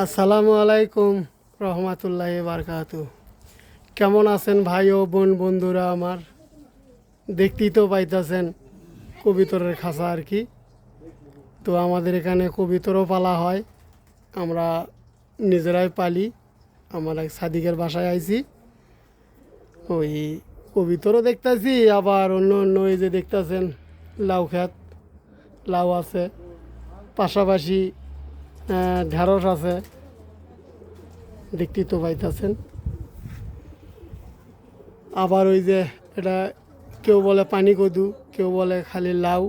আসসালামু আলাইকুম রহমতুল্লাহি বারকাতু। কেমন আছেন ভাই ও বোন বন্ধুরা আমার? দেখতেই তো পাইতেছেন কবিতরের খাঁচা আর কি। তো আমাদের এখানে কবিতরও পালা হয়, আমরা নিজেরাই পালি। আমার এক সাদিকের বাসায় আইছি, ওই কবিতরও দেখতেছি, আবার অন্য অন্য এই যে দেখতেছেন লাউ ক্ষেত, লাউ আছে, পাশাপাশি ঢেঁড়স আছে, দেখতেই তো পাইতেছেন। আবার ওই যে এটা কেউ বলে পানি কদু, কেউ বলে খালি লাউ।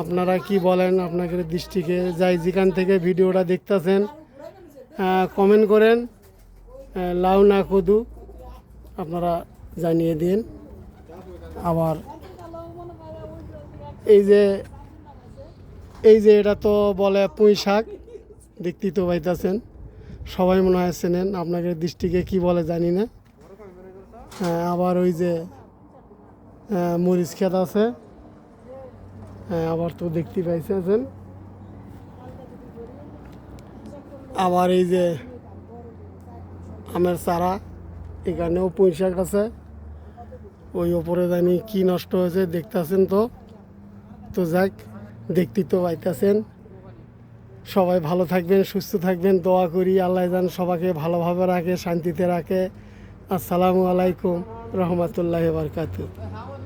আপনারা কি বলেন? আপনাদের দৃষ্টিকে যাই যেখান থেকে ভিডিওটা দেখতেছেন কমেন্ট করেন, লাউ না কদু আপনারা জানিয়ে দিন। আবার এই যে এটা তো বলে পুঁই শাক, দেখতেই তো পাইতেছেন, সবাই মনে হয় চেনেন। আপনাদের দৃষ্টিকে কি বলে জানি না। আবার ওই যে মরিচ ক্ষেত আছে, আবার তো দেখতে পাইছেন। আবার এই যে আমের চারা, এখানেও পুঁই শাক আছে। ওই ওপরে জানি কি নষ্ট হয়েছে দেখতেছেন তো। তো যাক, দেখতে তো পাইতেছেন। সবাই ভালো থাকবেন, সুস্থ থাকবেন, দোয়া করি আল্লাহ যেন সবাইকে ভালোভাবে রাখে, শান্তিতে রাখে। আসসালামু আলাইকুম রহমতুল্লাহি বারকাতুহু।